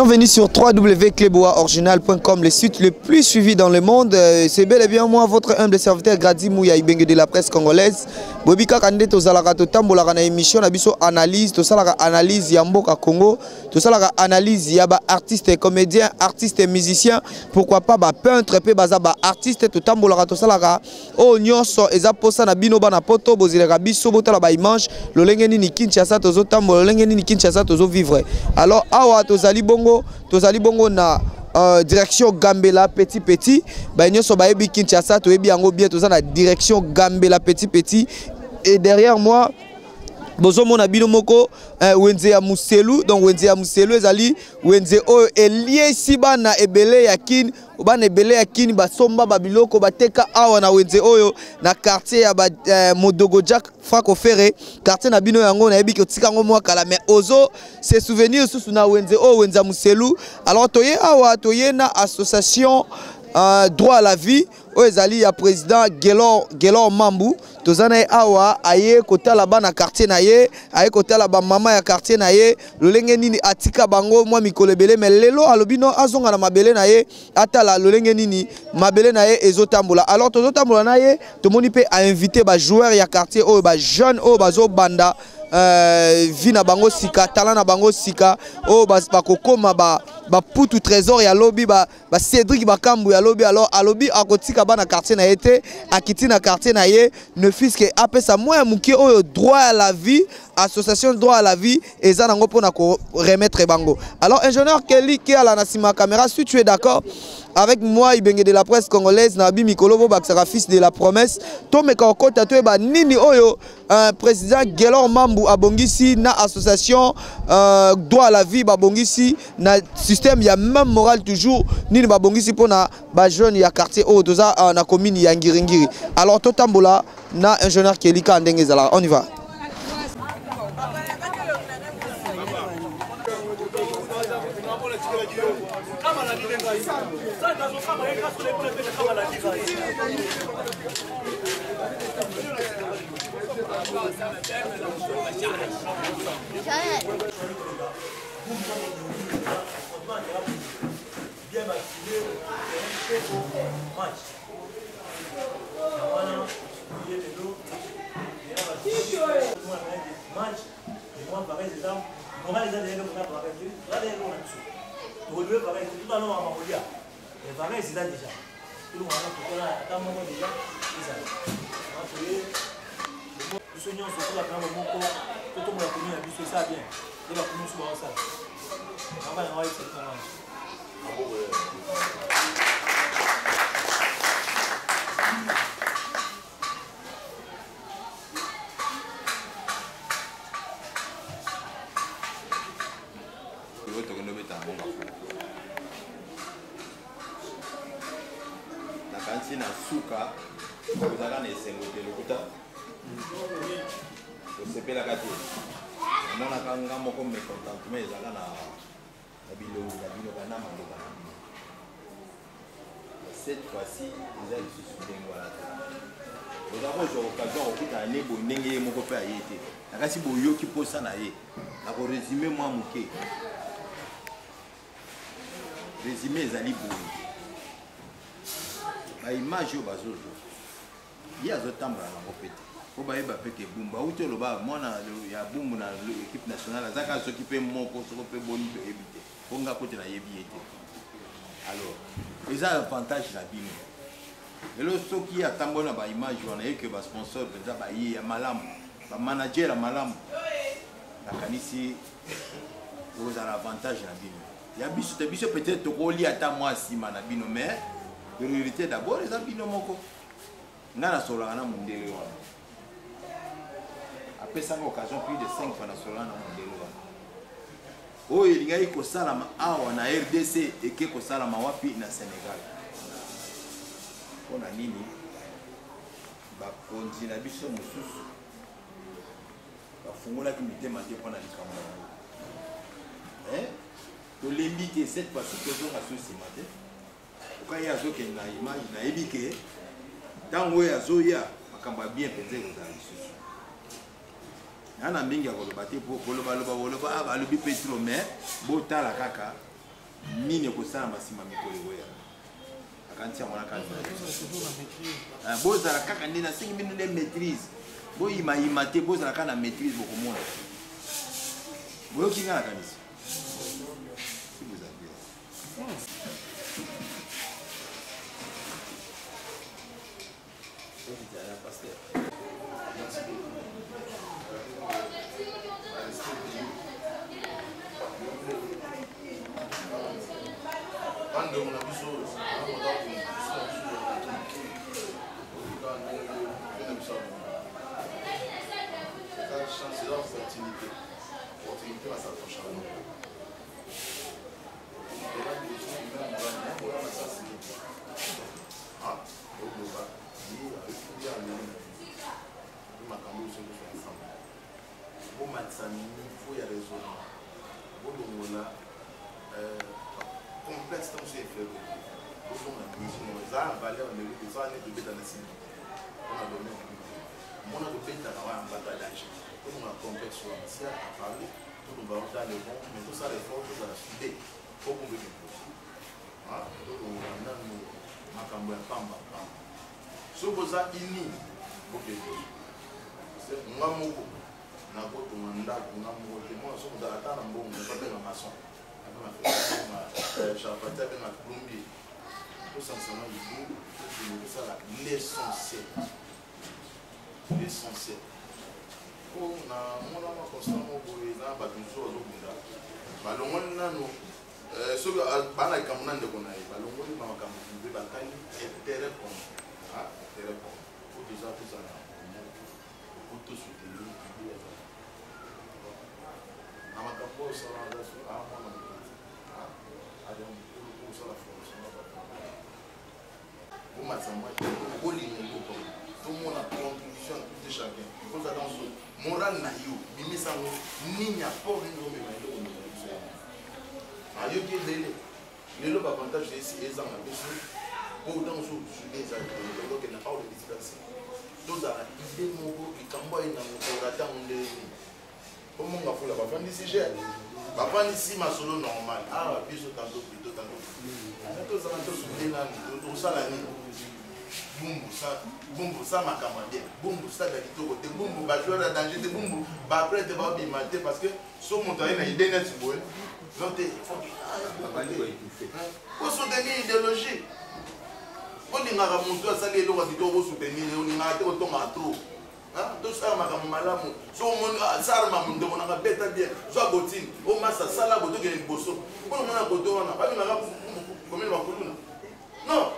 Bienvenue sur www.cleboaoriginal.com, le site le plus suivi dans le monde. C'est bel et bien moi, votre humble serviteur Grady Mouya Ibenge de la presse congolaise. Bobika Kande tozalaka totambolaka na émission na biso analyse, tosalaka analyse ya mboka Congo, tosalaka analyse ya ba artistes, comédiens, artistes, musiciens, pourquoi pas ba peintre pe baza ba artistes totambolaka tosalaka o nyonso eza posa na bino bana poto bozilaka biso botala ba image lolenge nini Kinshasa tozotambola lolenge nini Kinshasa tozo vivre. Alors awa tozali bongo na direction Gambela petit ba nyonso ba yebi Kinshasa to yebi yango bien toza na direction Gambela petit et derrière moi bozo mona bino moko wenze ya muselu, donc wenze ya muselu ezali wenze o elie siba na ebele ya kin bana ebele ya kini basomba babiloko bateka awa na wenze oyo na quartier ya ba Modogo Jack Franco Ferré quartier na bino yango na yebi ko tika ngo mwa kala mais ozo se souvenir susu na wenze o wenza muselu. Alors toye awa toye na association droit à la vie ezali ya président Gelor Mambu tozana awa aye kotala bana quartier na ye aye kotala ba mama ya quartier na ye lolenge nini atika bango mwa mikolebele mais lelo alobino azonga na mabele na ye atala lolenge nini mabele na ye ezotambola. Alors tozotambola na ye tomoni pe a invité ba joueur ya quartier o ba jeune o bazo banda vina bango sika talent na bango sika o bakokoma ba putu trésor ya lobby ba Cédric Bakambu ya lobby. Alors alobi akotika bana quartier na été akiti na quartier na ye ne fils que apesa moya mukie oyo droit à la vie association droit à la vie eza nango pona ko remettre bango. Alors ingénieur Kelly qui a la nasima caméra, si tu es d'accord avec moi Ibenge de la presse congolaise Nabi Mikolo Bobaksaka fils de la promesse tomeka okota to ba nini oyo président Gelor Mambu abongisi na association droit à la vie babongisi na système ya même moral toujours nini babongisi pona ba jeune ya quartier o toza na commune ya Ngiringiri. Alors totambola na ingénieur Kelly ka ndenge zala, on y va. na suka kozala na esengo te lokuta osepelaka te omonaka nga moko mécontentement ezala na bilongi na bino bana maloba na bino. Cette fois-ci eza lisusu ndenge wana te oza kozwa occasion okutana ne boye ndenge ye moko mpe aye te nakasi boyoki mposa na ye nakoresume mwa moke. Résumé ezali boye ba image yo bazozo ye azotambola nango pete po bayeba peke bumba auti oloba mwana ya bumbu na équipe nationale azaka soki mpe moko soko mpe boni toyebi te po nga kote nayebi ye te. Alors eza avantage na bino lelo soki atambola na baimage wana yeke basponsor mpenza baye ya malamu bamanager ya malamu nakanisi okozala avantage na bino ya biso te biso peut-être tokoli ata mwa nsima na bino mais priorité d'abord eza bino moko nga nasololaka na mondele wana apesanga occasion plus de 5 fois nasololaka na mondele wana oyo elingaki kosalama awa na RDC eke kosalama wapi na Sénégal mpona nini bakonzi na biso mosusu bafungolaki mitema te mpona likambo na yango tolembi te cette fois-ci tozonga so nsima te okaya azokende na image nayebi ke ntango oyo azoya makambo ya bien mpenza ekozala lisusu yana mingi ya koloba te po kolobaloba balobi petro mais botala kaka mine kosala masima mikolo oyo akantia mwana kanza bozala kaka nde nasengi bino nde maîtrise boyimayima te bozala kaka na maîtrise bokomona boyoki nga na kanisi si vous avez l'essentiel. On a constamment tout le monde a contribution de chacun. Il faut ça dans ce moral naïo, bimi sango, ni a pas de nom mais le on est. Ayo qui est le avantage c'est ces gens là pour dans ce sujet ça donc il n'a pas de distance. Tous à idée mon qui cambo ina mo rata onde. Comment on va faire la bafan d'ici cher. Bafan ici ma solo normal. Ah biso tanto plutôt tanto. Tous ça tous souder là tout ça la nuit. Bumbu ça m'a commandé bumbu ça da kitoko te bumbu ba joueur à danger te bumbu ba après te ba bimater parce que so mon taille na idée net boy donc il faut pour soutenir idéologie on dit ngara monto ça les lois kitoko soutenir on dit ngara te ko tonga trop hein tout ça m'a malamu so mon ça ma mundo on a beta bien so botine o massa sala boto ke boso on mona boto wana ba ngara comme va kuluna non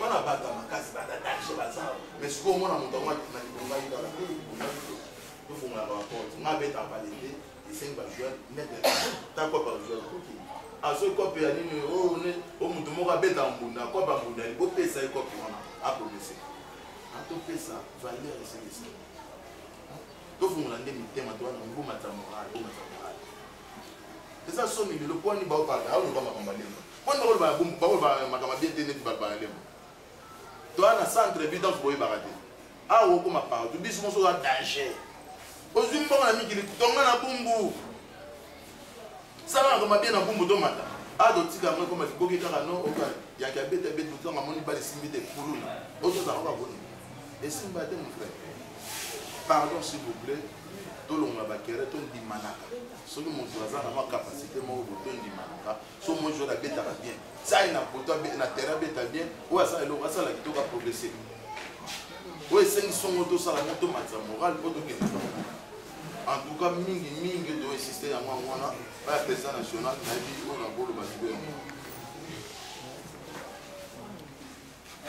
on a battu ma casse, mais ce qu'on a monté, on a dit qu'on va y aller. Nous faisons la rapport. On a bête à parler et 5 joueurs net. T'as quoi par joueur? À ce qu'on peut aller, on a bête à mon a quoi par mon a on peut ça et quoi pour on a progressé. À tout fait ça, valeur et c'est ça. Nous faisons la thème à toi, on va mettre moral. C'est ça, le point n'est pas parler. On va m'accompagner. On va bien toi na centre évidence boy baraté ah wo kuma pa tu biso so da danger ozimba na mikili tonga na bumbu sala ngoma bien na bumbu to mata ah do tika mo comme boki kaka no oka ya ka bete bete tonga moni ba simbi de kuluna ozo za ko boni et simba te mon frère pardon s'il vous plaît to longa ba kere to ndi manaka so que mon voisin a ma capacité mo bo to ndi manaka so mo jo da beta bien ça il n'a pas na terrain beta bien ou ça le ça la qui doit progresser ou c'est une son moto ça la moto matza moral pour que en tout cas mingi doit insister à moi na ba président national na bi on a bolo ba tibe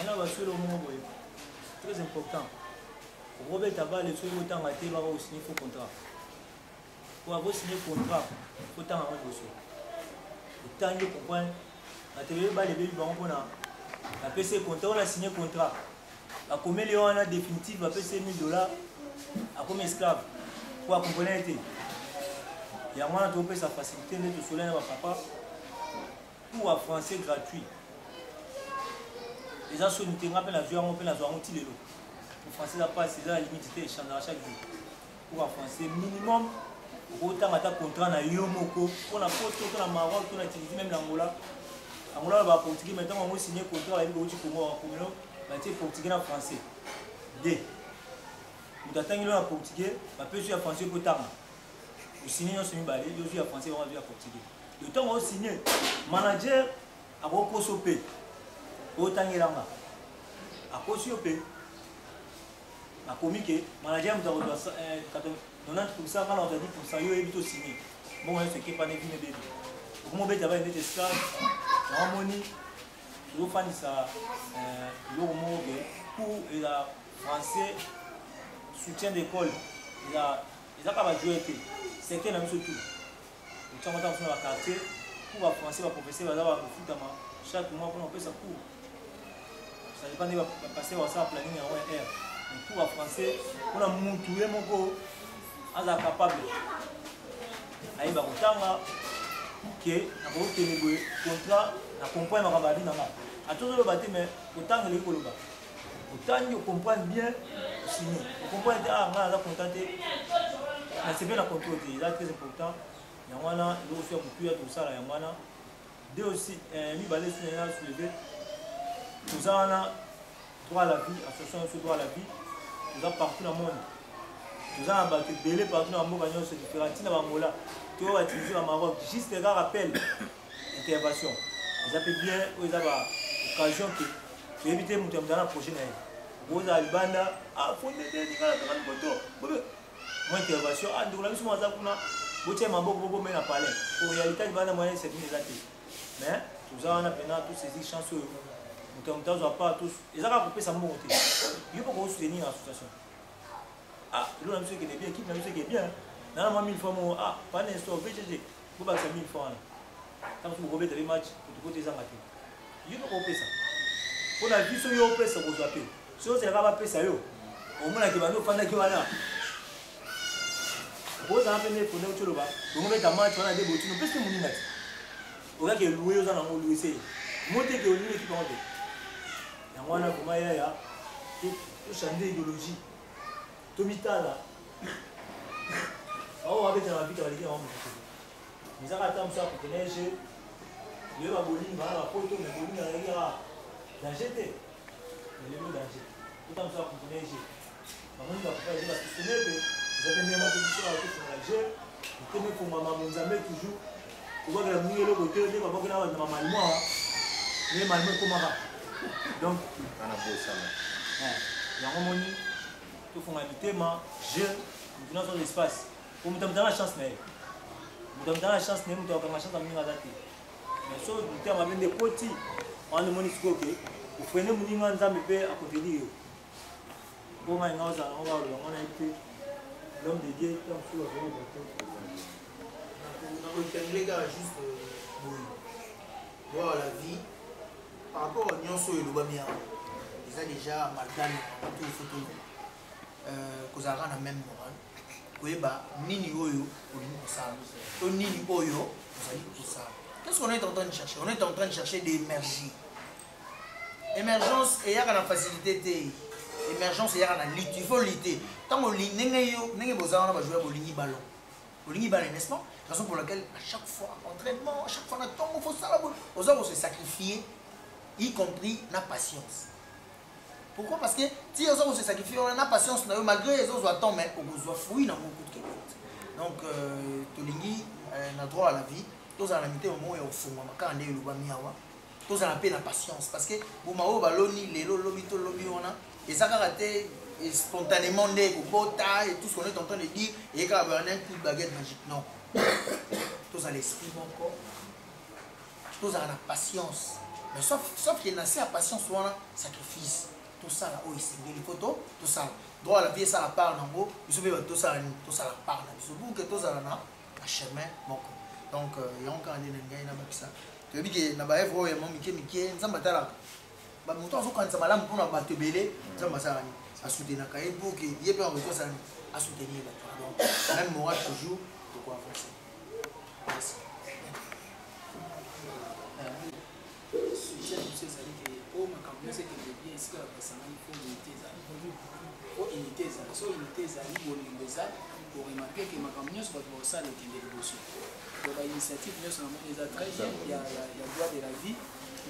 ana ba sur le moment très important Robert Tabal est sur le temps à téléva au signer faux contrat pour avoir signé contrat faut temps à dossier le temps de comprendre la télé ba les bébés bon na la PC contrat on a signé contrat la commune on a définitive la PC $1000 à comme esclave pour accompagner été il y a moins de sa facilité de soleil à papa pour un français gratuit les gens sont nous tenir appel à jouer on peut la jouer un petit lélo le français n'a pas c'est la limite échange chaque jour pour un français minimum autant ata contrat na yo moko pour la photo to na Maroc to na Tunisie même l'Angola Angola va portugais maintenant on signer contrat avec le Congo comme nous ba tie portugais na français D nous attendons le portugais ba peut jouer français pour tard au signer on se met balé yo jouer français on va jouer portugais le temps on signer manager a reposo pe autant ilanga a posio pe a communiqué manager nous doit 90% quand on a dit 10% yo évite au signer bon ce qui pas né bien bébé comment bête va être esclave harmonie yo fani ça yo mo pour la français soutien d'école il a pas jouer que c'est que même surtout on tient dans le quartier pour le français va professeur va avoir foot chaque mois pour on peut ça cours ça dépend de passer au ça planning en R mais pour le français on a montué mon go aza capable aïba kutanga que na ko tenebo contrat na comprendre ma babadi nanga a toujours le bâti mais autant le koloba autant you comprendre bien signer vous comprenez ah on a contenté na c'est bien la contrôle c'est très important yangwana il faut faire beaucoup tout ça là yangwana deux aussi mi balé sur la soulever tout ça on a droit à la vie association sur droit à la vie tout ça partout dans le monde tout ça on a belé partout dans le monde on se différent tina bangola tu vas utiliser au Maroc juste les gars rappellent intervention ils appellent bien ils ont occasion que éviter mon temps dans la prochaine année vous allez banda ah faut aider les gars dans le moto moi intervention ah donc là nous sommes à kuna vous tiens ma bobo mais na parler en réalité banda moyen c'est bien exact mais tout ça on a maintenant tous ces chanceux nous temps on pas tous ils ont coupé ça monter il faut qu'on soutenir l'association ah là monsieur qui est bien équipe monsieur qui est bien dans la 1000 fois ah pas d'instant VGG vous pas 1000 fois quand vous robez des matchs pour côté ça maté il faut qu'on paye ça pour la vie sur yo paye ça vous appelez si on se va payer ça yo au moins que bando fanda ki wana vous en venez pour nous tsholo ba donc on est match on a des botines parce que mon inati on a que louer aux ana louer c'est monter que louer qui monter ya wana kuma ya tout changer idéologie to mitala oh avec la vie avec on mais ça attend ça pour neige le ba bolinga la photo mais bolinga ya danger le danger tout comme ça pour neige maman va pas dire parce que vous avez même position à tout le jeu vous tenez pour maman Monzambe toujours vous voyez la mouille le côté de maman na maman moi mais maman comment donc on a beau ça ya ngomoni tout font habiter ma je nous dans l'espace pour me donner la chance mais nous donner la chance mais nous donner la chance à minga date mais so nous terme avec des petits on le moni siko que vous prenez moninga nzambe pe à côté de bon mais on a été l'homme de Dieu comme sur le vélo donc les gars juste voir la vie par rapport à nyonso et le bamia ils ont déjà malgré tout photo kozara na même moral koyeba nini oyo olingi kosala to nini oyo ozali kosala. Qu'est-ce qu'on est en train de chercher? On est en train de chercher d'émerger. Émergence et y a la facilité te émergence et y a la lutte, il faut lutter. Tant que nenge bozana va jouer bolingi ballon. Bolingi ballon, n'est-ce pas? Raison pour laquelle à chaque fois entraînement, à chaque fois il faut ça aux hommes se sacrifier, y compris la patience. Pourquoi? Parce que si les hommes se sacrifient, on a patience malgré les autres attendent mais on doit fouiller dans beaucoup de choses. Donc tolingi na droit à la vie, tous en amitié au moment où on fait quand on est le bamiawa. Tous en appel la patience parce que vous m'avez baloni les lobby on a et ça a raté spontanément des bota et tout ce qu'on est en train de dire et quand on a un coup de baguette magique non tous à l'esprit encore tous à la patience mais sauf qu'il y a assez à patience ou un sacrifice tout ça là où il s'est mis les photos tout ça droit à la vie ça la part en gros il se fait tout ça la part là il faut que tout ça là un chemin donc il y a encore des nègres là ça tu veux dire que na ba evro ya mami kemike nzamba tala ba muto azokanisa malamu mpona bato ebele nzamba sala ni asoutenir ka pour que ye pe en ça à soutenir bato donc même moral toujours de quoi avancer. Merci. Sujet de ces années que au makambo nyonso ekende bien esika bakasangani fo unité ezali fo unité ezali so unité ezali bolingo ezali koremarke ke makambo nyonso bato bakosala ekende liboso donc bainitiative nyonso namoni eza très bien ya droit de la vie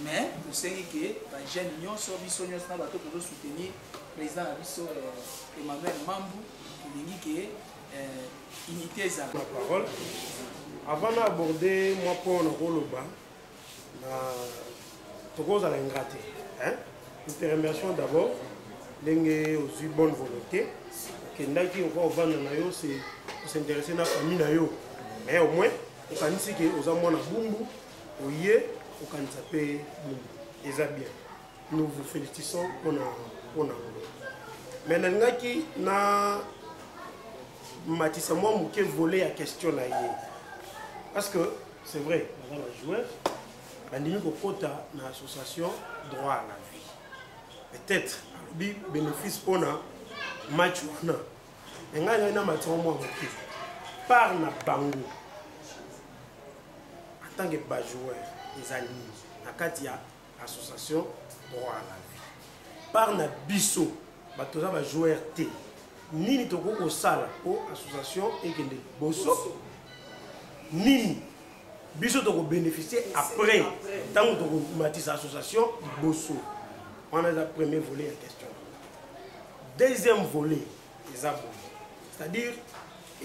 mais tosengi ke bajeune nyonso biso nyonso na bato tozosoutenir président na biso Emmanuel Mambu tolingi ke unité ezali la parole avant d'aborder moi pour nakoloba na tokozala ingrate nous te remercions d'abord ndenge ozwi bonne volonté okendaki ovanda na yo s'intéresser na famille na yo mais au moins okanisi ke oza mwana bumbu oye okanisa mpe bumbu eza bien nous vous félicitons mpona mais nalingaki na matisa mwa moke volé ya question na ye parce que c'est vrai baza bajoueur bandimi kokota na association droit à la vie peut-être alobi bénéfice mpona match wana engai ngai na matisa mwa moke par na bango en tant que bajoueur eza nini na kati ya association droit à la vie par na biso bato oza bajoueur te nini tokoki kosala po association ekende liboso nini biso tokobénéficier après ntango tokomatisa association liboso wana eza premier volet ya question deuxième volet eza boye c'est-à-dire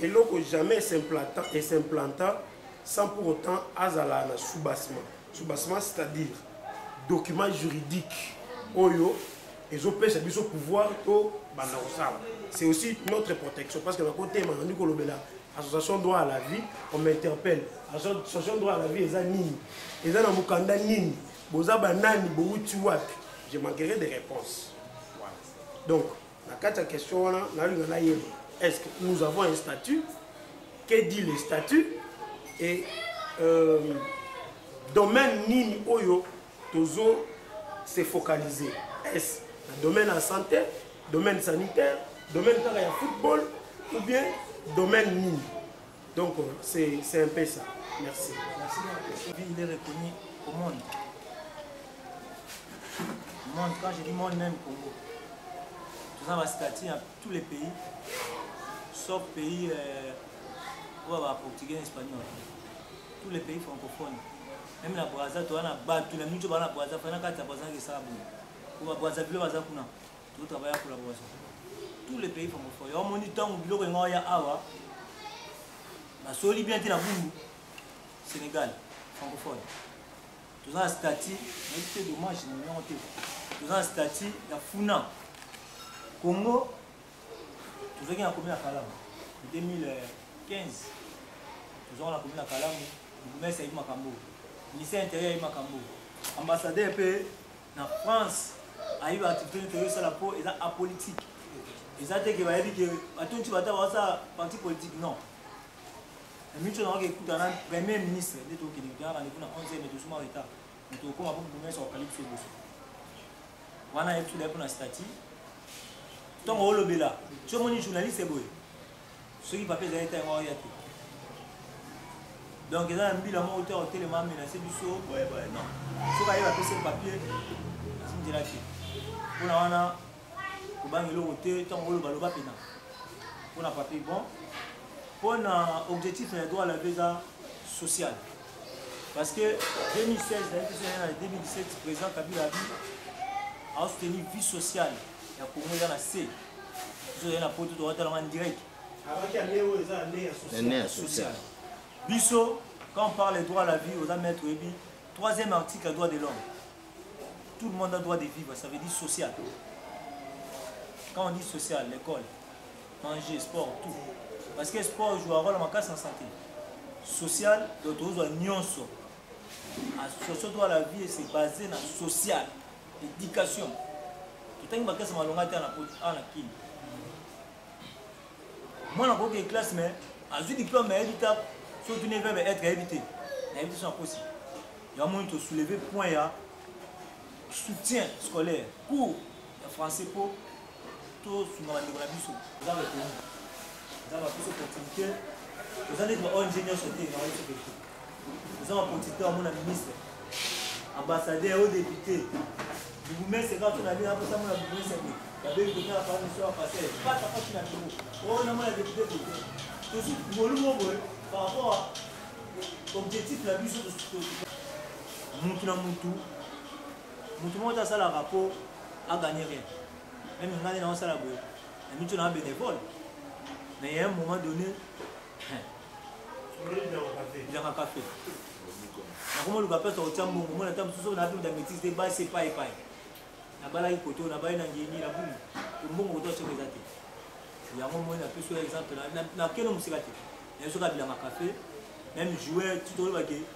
eloko jamais s'implanta sans pour autant azala na sous-bassement c'est-à-dire document juridique oyo ezopesa biso pouvoir to banda kosala c'est aussi notre protection parce que na côté manani kolobela association droit à la vie on m'interpelle association droit à la vie eza nini eza na mukanda nini boza banani bouti wapi je manquerai des réponses voilà donc la quatre question wana nalinga na yeba est-ce que nous avons un statut que dit le statut et domaine nini oyo tozo se focaliser est-ce domaine en santé, domaine sanitaire, domaine de football ou bien domaine mine. Donc c'est un peu ça. Merci. Il est reconnu au monde. Monde, quand je dis monde même Congo. Nous avons un statut dans tous les pays, sauf pays portugais et espagnol. Tous les pays francophones. Même la Brazza, tu as un battu, la minute la Brazza, il y a un Brazza qui est pour travailler en collaboration. Tous les pays francophones. On m'a dit tant que vous avez awa, la soli bien na Bumbu, Sénégal, francophone. Tout ça statut, mais c'est dommage, tout ça statut, la Funa, Congo, tout ça qui a commis à Kalam, en 2015, tout ça on a commis à Kalam, le gouverneur Saïd Makambo, le ministère intérieur Saïd Makambo, ambassadeur en France. Aïe, activité de la peau est apolitique. Ils ont dit que tu vas avoir ça parti politique. Non. Le ministre de le premier ministre de tout qui a rendez-vous dans 11e et 12e état. Nous avons beaucoup de gens sur le calypso. On a tout les pour un statut. Tant qu'on le là, tu es mon journaliste, c'est beau. Ceux qui ne peuvent pas être en réalité. Donc, ils ont un bilan à hauteur au téléman, mais c'est du saut. Ouais, non. Si vous avez un papier, c'est une pour la pour banque le côté tant que le baloba pena pour la papier bon pour un objectif de droit à la visa sociale parce que 2016 2017 président Kabila a soutenu vie sociale il y a pour moi dans la C il y a pour tout en direct social biso quand on parle de droit à la vie aux mettre troisième article droit de l'homme. Tout le monde a le droit de vivre, ça veut dire social. Quand on dit social, l'école, manger, sport, tout. Parce que le sport joue un rôle en casse en santé. Social, d'autres choses, nyonso. L'association droit à la vie, c'est basé dans le social, l'éducation. Tout le monde a un kill. Moi, je suis en classe, mais à ce diplôme, surtout ne veut être évité. L'évitation est possible. Il y a un moment où soulever point. Soutien scolaire, cours de français pour tous nous avons des vous avez plus d'opportunités. Vous avez des ingénieurs sautés dans les pays. Nous avons opportunité à mon ministre, ambassadeur, aux députés. Boumé c'est quand on a mis un peu ça mon Boumé c'est lui. La belle côté a pas sur passer. Pas ta pas na bureau. Oh on a mal député côté. Tout ce volume par rapport à objectif la vie sur Moutou na Moutou. Moutou monte à ça la rapport a gagné rien. Même on a dans ça la boue. Et nous on a bénévole. Mais il y a un moment donné il y a un café. Comment le gars sortir mon moment la table sous on a vu des métis des bails c'est pas et pas. Na bala yi koto na bayi na ngeni na boum. Tout le monde autour sur les athées. Il y a un moment on a pu sur exemple na quel homme c'est gâté. Il y a sur la café même jouer tout le bagage.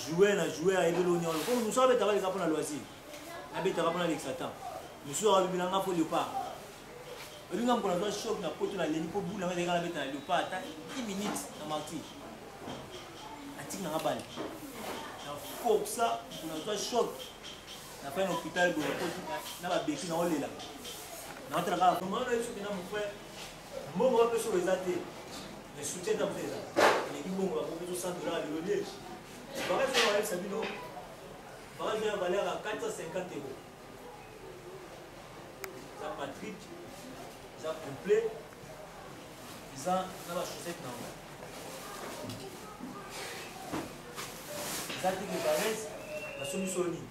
Jouer à aider l'union. Comme nous savons travailler les apprendre à loisir. Na bête apprendre avec Satan. Nous sommes à Bilanga pour le pas. Le gars pour la choc na poto na leni pour bout na les gars la bête na le pas attends 10 minutes na marti. Atik na balle. Na faut ça pour la choc. Na fait un hôpital pour na ba béki na olela. Na entra là comment là sur na mon frère. Mon va peu sur les athées. Mais soutien dans ça. Les gens vont avoir tout $100 à l'olier. Pareil ça va ça bino. Pareil j'ai valeur à 450 €. Ça Patrick ça complet, ça dans la chaussette non. Ça dit que Valès, la solution ni.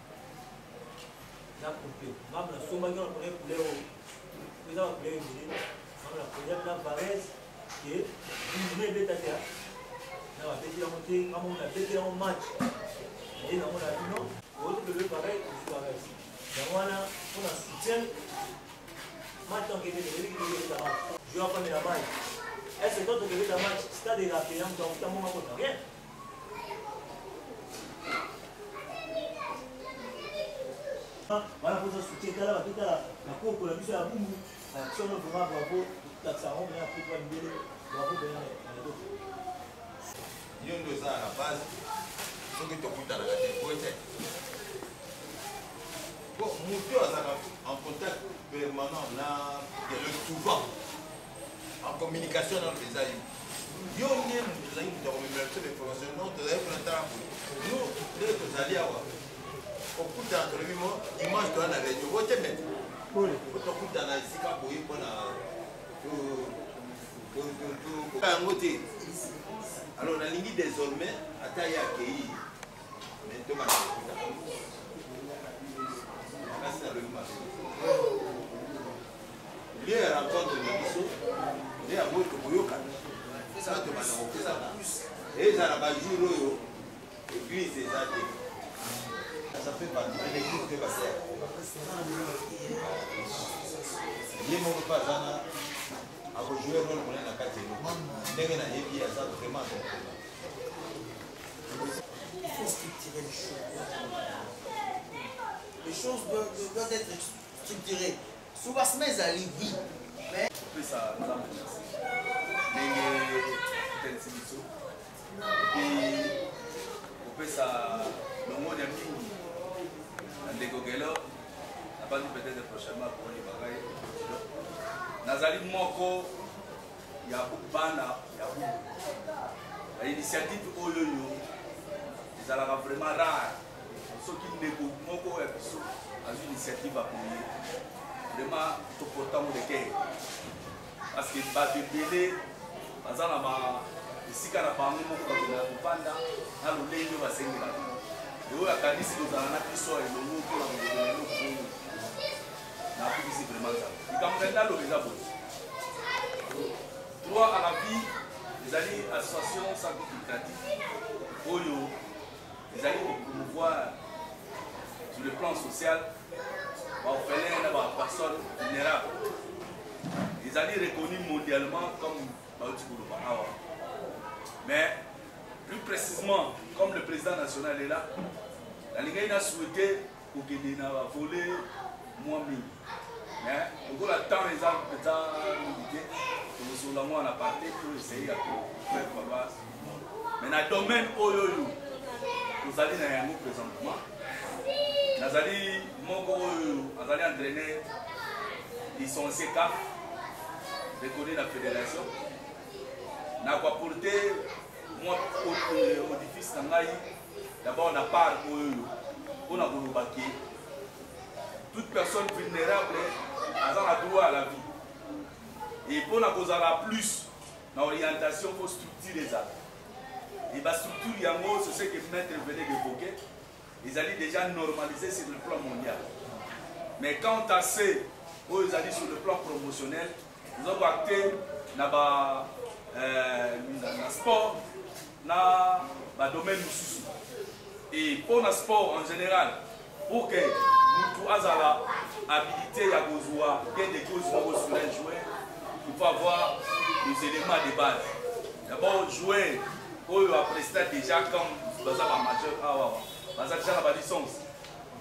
Ça complet. Même la somme qui on connaît poulet au, ça poulet ni. Même la poulet la Valès qui est une belle tête. Là on a fait la montée, comme on a fait un match. Et là on a vu non, autre que le pareil, on Valès. Donc voilà, on a soutien. Maintenant que je vais prendre la maille. Est-ce que toi tu veux la match, si tu as des rappels, tu as mon compte rien. Voilà pour ça soutien là, la cour pour la mise à la boum. L'action de vraiment bravo, l'action on vient pour toi une belle bravo bien d'autres. Yondo ça à la base, ce que tu as dans la tête, pour être. Bon, Moutou en contact permanent là, souvent en communication dans les aïeux. Yo n'y a pas de communication d'information, non, tu as un temps. Nous, les alliés, au coup d'entre les mots, image de la radio, vous êtes mettre. Au coup d'en a ici, quand vous êtes alors, on a ligne désormais à taille accueillie. Maintenant, il y a un rencontre de Nabiso, il y a un mot de Boyoka. Ça, tu vas en faire ça. Et ça, la jour, l'église des athées. Ça fait partie de l'église de Basset. Il y a un moment pas à jouer un rôle pour la catégorie. Il y a un épi à ça vraiment. Il faut structurer les choses. Les choses doivent être structurées. Souvent, mais à oui. Mais. Ça, nous avons et on peut ça, le monde est mis. Les Gogelo, n'a pas dit peut-être prochainement pour les bagailles. Nazali Moko, il y a beaucoup de bana, il y a beaucoup. L'initiative Oyoyo, ils ont vraiment rare. Ceux qui ne peuvent pas faire une initiative à payer. Vraiment, tout pourtant de cœur. Parce que les par exemple, ici, quand on a un panda, on a le lait de la Sénégal. Et on a dit que nous avons un épisode et nous avons vraiment ça. Et quand on a le réseau, trois à la vie, les alliés associations sans lucratif, les alliés promouvoir sur le plan social, les personnes vulnérables. Les alliés reconnus mondialement comme mais plus précisément, comme le président national est là, la Ligue a souhaité pour qu'il ait volé moins mille. Mais au bout de temps, les gens militaires, nous sommes là en aparté pour essayer de faire valoir. Mais dans le domaine Oyoyo, nous allons dans un mot présentement. Nous allons entraîner ils sont CECAF, reconnus la fédération. Nous avons apporté moi au défi d'abord on a part on a voulu baquer toute personne vulnérable a un droit à la vie. Et pour la cause à la plus, dans l'orientation, il faut structurer les actes. Et la structure, c'est ce que le maître venait d'évoquer. Ils allaient déjà normaliser sur le plan mondial. Mais quand on a assez, ils allaient sur le plan promotionnel, nous avons acté dans le sport, dans le domaine du. Et pour le sport en général, pour que nous ayons habilité à jouer, bien des causes pour jouer, il faut avoir des éléments de base. D'abord, jouer, pour presté déjà comme dans un majeur, dans un licence.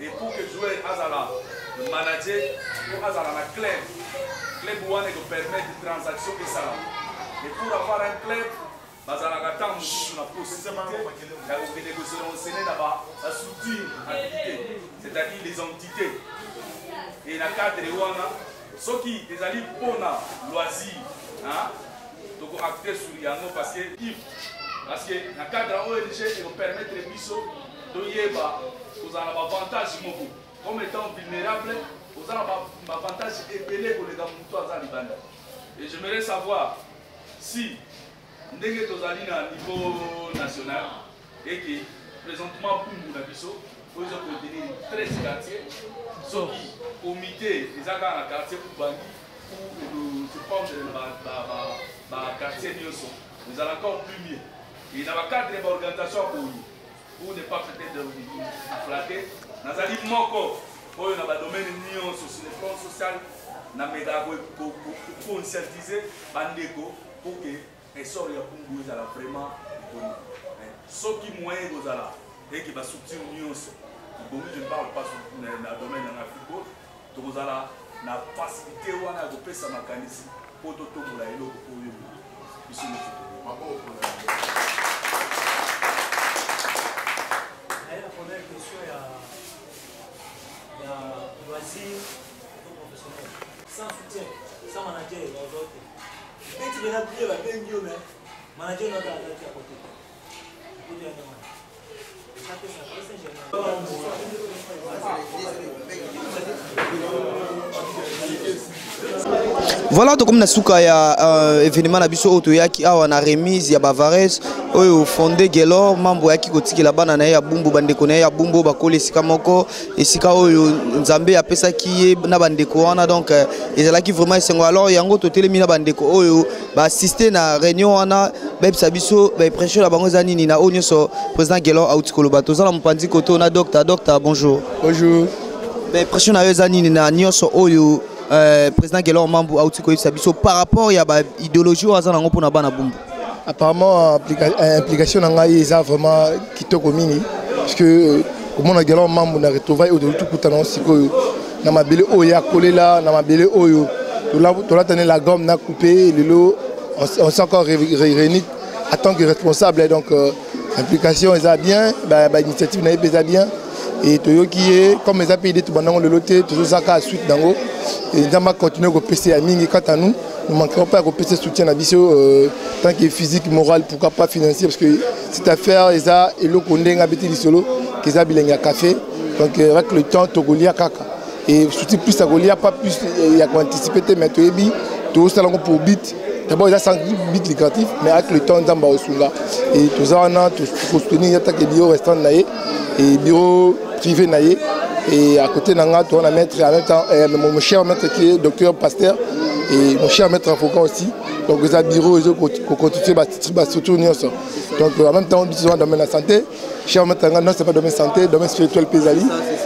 Et pour que jouer le manager, pour la club, club qui permet des transactions et ça. Et pour avoir un club, on a la possibilité de négocier la structure, c'est-à-dire les entités. Et dans le cadre de ceux qui sont allés pour le loisir, donc acter sur Yango parce que dans le cadre de l'ONG, ils vont permettre de vous avoir un avantage comme étant vulnérable, vous avez un avantage épelé pour les gens. Et j'aimerais savoir si nous sommes à niveau national et que présentement pour nous avons 13 quartiers, ce qui comité des agents dans le quartier pour Bangui ou se prendre dans le quartier nous allons encore plus mieux. Et dans le cadre de l'organisation pour ne pas peut-être flatter, nous allons encore pour le domaine sur le plan social, nous allons conscientiser Bandeko pour que les gens soient vraiment connus. Ce qui est moyen et qui va soutenir l'union, je ne parle pas dans le domaine de l'Afrique, donc vous allez la facilité où on a coupé sa mécanisme pour tout le monde. La première question, il y a loisir professionnel. Sans soutien, sans manager, il y a d'autres. Quand tu viens d'appuyer, il y a un manager qui est à côté. Voilà, donc comme nasuka ya événement na biso oto yaki awa na remise ya Bavares oyo fondé Gelor mambo yaki kotikela bana na ya bumbu bandeko na ya bumbu bakole esika moko esika oyo Nzambe apesa ki na bandeko wana donc ezalaki vraiment esengo alors yango totelemi na bandeko oyo ba assister na réunion wana bebisa biso ba pression la bango za nini na onyo so président Gelor autikolo bato za la mpandi koto na docteur bonjour. Bonjour. Ba pression na yo za nini na nyoso oyo président Gelor Mambu a outil par rapport à l'idéologie au hasard pour na bana bumbu. Apparemment implication dans est vraiment kitoko mini parce que comment na Gelor Mambu na retrouver au de tout kutana siko na mabele oya kolela na mabele oyo to la tenir la gomme na coupé le lot on s'est encore réuni en tant que responsable donc implication est bien ba initiative na est bien et Toyo qui est comme les pays de tout le loté toujours ça à suite dango et nous allons continuer à PC à Mingi quant à nous ne manquerons pas à PC soutien à Bissau tant que physique moral pourquoi pas financier parce que cette affaire est ça et le condé habité du solo qui a bilingue café donc avec le temps Togolia kaka et surtout plus à Golia pas plus il y a anticipé mais Toyebi tout ça pour bit d'abord il y a 5 bits lucratifs mais avec le temps d'amba osula et tout ça on a tout soutenir attaque bio restant naé et bureau privé naé et à côté nanga on a mettre en même temps mon cher maître qui est docteur Pasteur et mon cher maître avocat aussi donc les bureaux ils ont continué à soutenir ça donc en même temps on dans le domaine de la santé cher maître nanga non c'est pas domaine santé domaine spirituel pesali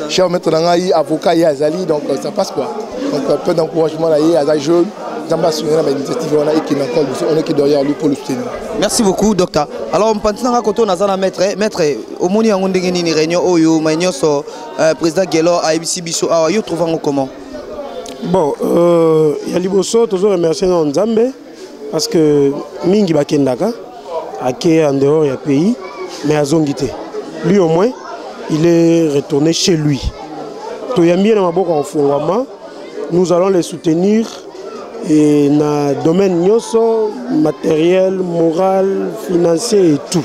cher maître nanga avocat et azali donc ça passe quoi donc un peu d'encouragement là et à jeune merci beaucoup docteur. Alors on pense à côté on maître au moni en ndengeni réunion oyo manyoso président Gelor ABC biso awa yo trouvant comment? Bon ya liboso toujours remercier Nzambe parce que mingi bakendaka ake en dehors du pays mais azongité lui au moins il est retourné chez lui to yambi na maboko en fongama nous allons les soutenir et dans le domaine nyoso, matériel, moral, financier et tout.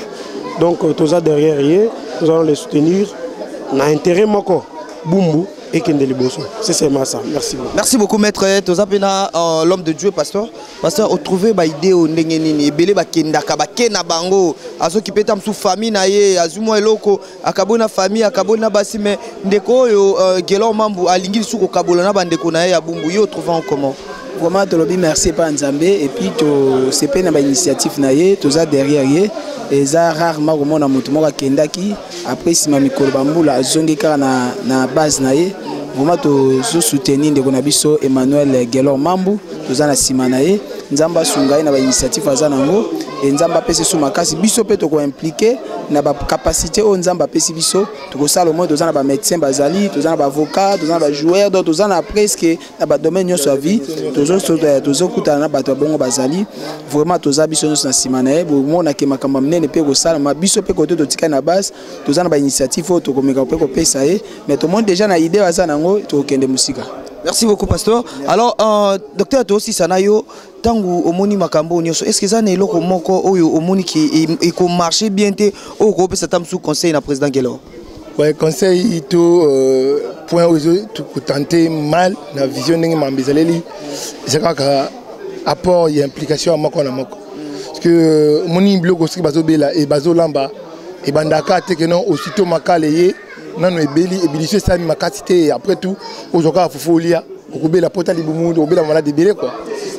Donc tout ça derrière, nous allons les soutenir. Dans l'intérêt moko, Bumbu, et Kende Liboso. C'est seulement ça. Merci beaucoup. Merci beaucoup, maître. Tozapena, l'homme de Dieu, pasteur. Pasteur, on trouvait une idée au Nengenini, Belé Bakendaka, Bakena Bango, Azo qui peut être sous famille, Naye, Azumo Eloko, Akabona famille, Akabona Bassi, mais Ndeko, Gelon Mambu, Alingil Souko Kabolona, Bandeko Naye, Abumbu, yo trouvant comment? Vraiment, Tolobi, merci pas Nzambé. Et puis, c'est pas une initiative naïe, tout ça derrière yé. Et ça, rarement, au monde, on a Kendaki. Après, si ma micro bamboula, zongeka na base naïe. Vraiment, tout soutenir de Gonabiso, Emmanuel Gelor Mambu, tout ça na Simanaye. Nzamba Sungaï na initiative à Zanango. Et Nzamba Pese Soumakasi, Biso peut être impliqué. Na ba capacité au Nzamba Pese Biso. Tout ça, le monde, tout ça na médecin Bazali, tout ça na avocat, tout ça na joueur, tout ça na presque na domaine de sa vie. Tous okuta na bato bongo bazali vraiment toza biso na simana bo mona ke makamba mnene pe ko sala ma biso pe côté to tika na base toza na ba initiative to komeka pe ko pesa mais tout le monde déjà na idée baza nango to kende musika. Merci beaucoup pasteur. Alors docteur to aussi sanayo tangu omoni makambo nyoso est-ce que ça ne loko moko oyo omoni ki e ko marcher bien te o ko pesa tam sous conseil na président Gelor? Ouais, conseil tout point où tout tenter mal la vision n'engue mambizaleli c'est quand apport et implication à mako na mako parce que moni bloc aussi bazo bela et bazo lamba et bandaka te que non aussitôt makaleye nano ebeli ebilisé ça makatité après tout aujourd'hui fofolia okobela pota libumundu obela malade belé quoi.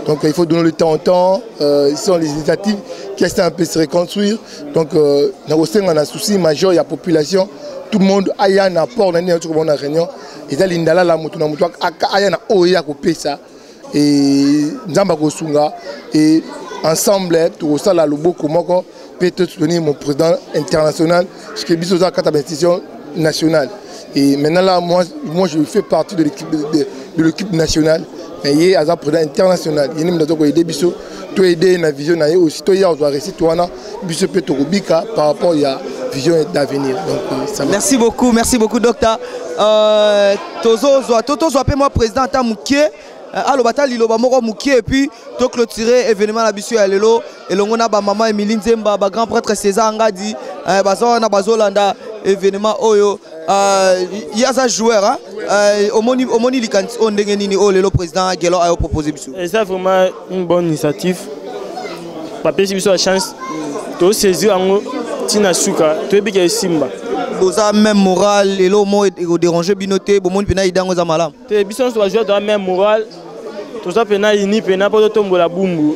Donc il faut donner le temps au temps. Ils sont les initiatives qui essaient un peu de se reconstruire. Donc on a un souci majeur, il y a la population. Tout le monde a un apport dans la réunion. Et ça, l'indala la mutu na mutu a un oya coupé ça. Et Nzamba Kosunga et ensemble tout ça là le beau comment peut soutenir mon président international. Parce que biso za kata institution nationale. Et maintenant là moi je fais partie de l'équipe nationale. Mais il y a un président international. Il y a un aider biso to aider na vision na aussi to ya on doit réciter toi na biso peut to bika par rapport à vision d'avenir. Donc ça merci beaucoup docteur. Toto soit moi président ta mukie alo batali lo ba moko mukie et puis to clôturer événement la biso ya lelo et longona ba maman Emilie Nzemba ba grand prêtre César Ngadi bazo na bazolanda événement oyo il y a ça joueur hein omoni likanti on ndenge nini o lelo président Gelor a proposé biso. Et ça vraiment une bonne initiative. Papier si biso la chance to saisir en tina suka to bika simba. Boza même moral et lo mo e déranger binoté bo mon pena idango za malam. Te biso so jouer dans même moral to ça pena ini pena po tombola bumbu.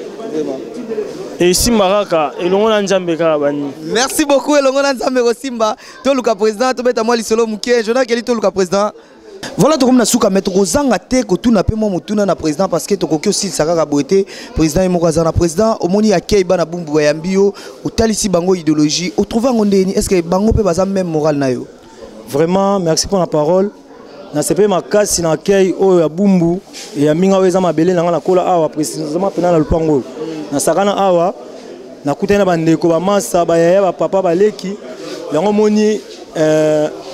Et Simbaraka et l'on Nzambe Karabani. Merci beaucoup et l'on Nzambe Simba. To luka président to beta moi lisolo muke jona keli to luka président. Voilà to comme na suka mettre kozanga te ko tuna pe mo mutuna na président parce que to kokyo sil sakaka boité président e moko na président omoni akei bana bumbu ya mbio utalisi bango idéologie o trouver ngondeni est-ce que bango pe baza même moral na yo? Vraiment merci pour la parole. Na sepe makasi na akei o ya bumbu ya minga weza mabele na ngana kola awa précisément pena na lupango. Na sakana awa na kutena bandeko ba masa ba yaya ba papa ba leki yango moni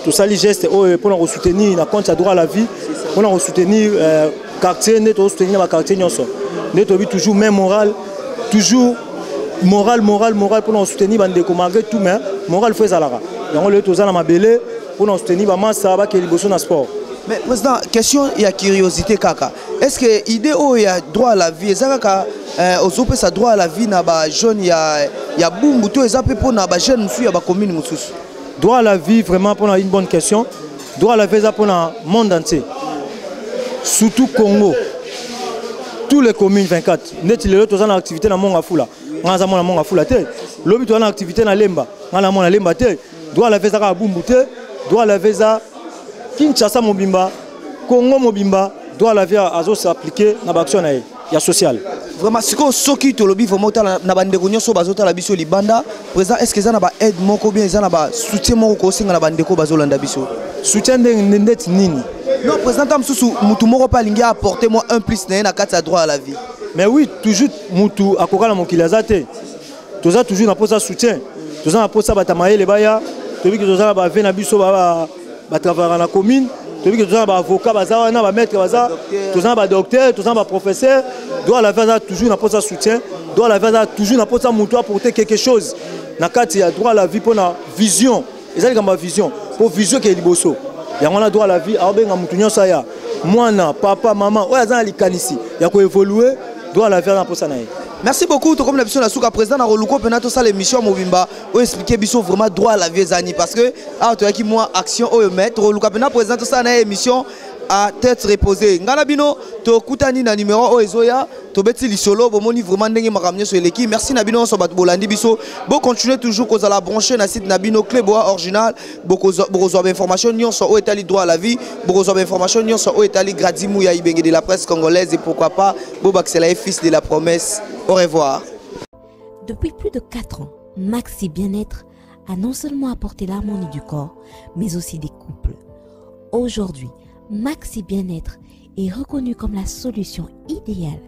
tout ça les gestes pour soutenir la compte à droit à la vie pour soutenir quartier net soutenir ma quartier nyonso net toujours même moral toujours moral pour soutenir bandeko malgré tout mais moral faut ezalaka yango le to za na mabele pour soutenir ba masa ba ke liboso na sport. Mais président, question il y a curiosité kaka. Est-ce que l'idée où il y a droit à la vie, ça kaka osope sa droit à la vie na ba jeune il y a bumbu to ezape pour na ba jeune musu ya ba commune mususu. Droit à la vie vraiment pour une bonne question. Droit à la vie pour le monde entier. Surtout Congo. Tous les communes 24. Net les autres ont une activité dans mon afula. On a mon mon afula te. L'objet de activité dans Lemba. On a mon Lemba te. Droit à la vie à bumbu te. Droit à la vie à Kinshasa Mobimba, Congo Mobimba, doit la vie à s'appliquer dans l'action sociale. Vraiment, ce qui est lobby, vraiment, na bande de so bazota la biso libanda. Président, est-ce que ça n'a pas aide moko bien, ça n'a pas soutien moko aussi dans la bande de ko bazolanda biso? Soutien de net nini? Non, président, tam susu mutu moko pa lingi apporter moi un plus na kati droit à la vie. Mais oui, toujours mutu akokala mokilazate. Toza toujours na posa soutien. Toza na posa batamaye le baya. Tobi que toza ba vena biso ba travailler dans la commune, tous les avocats, les maîtres, tous les docteurs, tous les professeurs, doit la faire toujours n'a pas de soutien, doit la faire toujours n'a pas de mouton pour porter quelque chose. Nakati a droit à la vie pour la vision, et ça c'est ma vision, pour vision qui est liboso. yango na droit à la vie abenga mutu nyonso ya mwana papa maman oyo aza na likanisi ya koévoluer droit à la vie na posa na ye. Merci beaucoup. Comme la mission de la président a relouqué pendant ça l'émission Mobimba, on expliquer biso vraiment droit à la vie zani parce que tu as qui moi action au mettre relouqué pendant président ça na émission à tête reposée. Ngana bino to kutani na numéro o ezoya to beti lisolo bomoni vraiment ndenge makamnyo sur l'équipe. Merci Nabino so bat bolandi biso. Bon continuer toujours cause à la brancher na site Nabino Clébois original beaucoup d'informations nyon so o etali droit à la vie, beaucoup d'informations nyon so o etali Gradimou ya Ibenge de la presse congolaise et pourquoi pas Bob Axelaï fils de la promesse. Au revoir. Depuis plus de 4 ans, Maxi Bien-être a non seulement apporté l'harmonie du corps, mais aussi des couples. Aujourd'hui, Maxi Bien-être est reconnu comme la solution idéale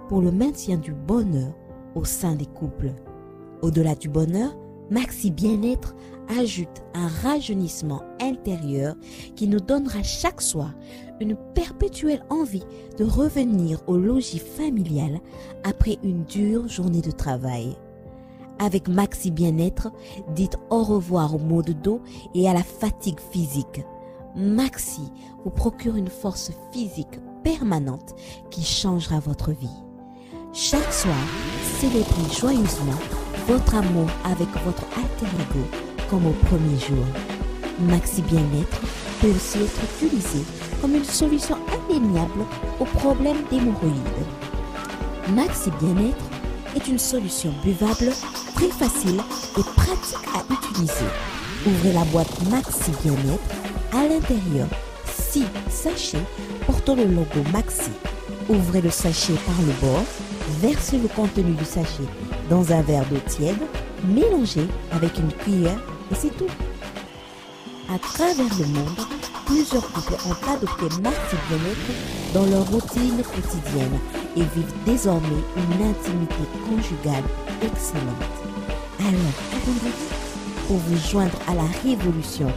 pour le maintien du bonheur au sein des couples. Au-delà du bonheur, Maxi Bien-être ajoute un rajeunissement intérieur qui nous donnera chaque soir une perpétuelle envie de revenir au logis familial après une dure journée de travail. Avec Maxi Bien-être, dites au revoir au maux de dos et à la fatigue physique. Maxi vous procure une force physique permanente qui changera votre vie. Chaque soir, célébrez joyeusement votre amour avec votre alter ego comme au premier jour. Maxi Bien-être peut aussi être utilisé comme une solution indéniable aux problèmes d'hémorroïdes. Maxi Bien-être est une solution buvable, très facile et pratique à utiliser. Ouvrez la boîte Maxi Bien-être. À l'intérieur, 6 sachets portant le logo Maxi. Ouvrez le sachet par le bord, versez le contenu du sachet dans un verre d'eau tiède, mélangez avec une cuillère et c'est tout. À travers le monde, plusieurs couples ont adopté Maxi Bien-être dans leur routine quotidienne et vivent désormais une intimité conjugale excellente. Alors, attendez-vous pour vous joindre à la révolution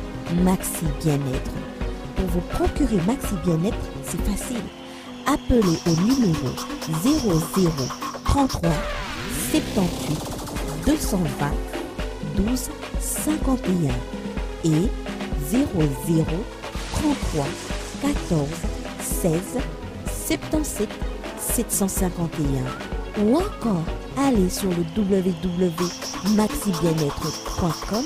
Maxi Bien-être. Pour vous procurer Maxi Bien-être, c'est facile. Appelez au numéro 00 33 78 220 12 51 et 00 33 14 16 77 751 ou encore allez sur le www.maxibienêtre.com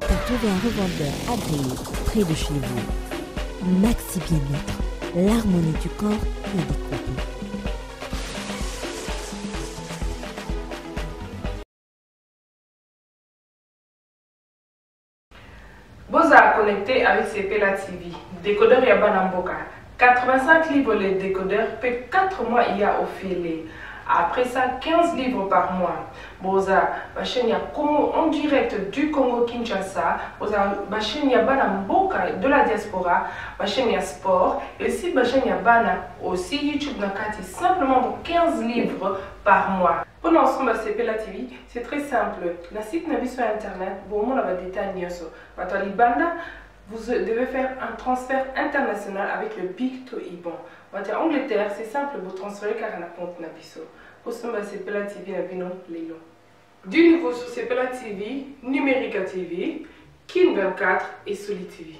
pour trouver un revendeur agréé près de chez vous. Maxi Bien-être, l'harmonie du corps et des couples. Boza connecté avec CPLA TV, décodeur Yabana Mboka. 85 livres les décodeurs, peut 4 mois il y a offert. Après ça, 15 livres par mois. Boza, ma chaîne en direct du Congo Kinshasa. Boza, ma chaîne Yabana Mboka de la diaspora. Ma chaîne sport. Et aussi ma chaîne Yabana aussi YouTube Nakati. Simplement pour 15 livres par mois. Pour l'ensemble de CPLA TV, c'est très simple. Le site n'a sur internet. Bon, on a des détails. Vous devez faire un transfert international avec le Big to Iban. En Angleterre, c'est simple, vous transférez car on a compte Nabiso. Pour ce moment, c'est CPLA TV, Lelo. Du nouveau sur CPLA TV, Numérica TV, Kin 24 et Soli TV.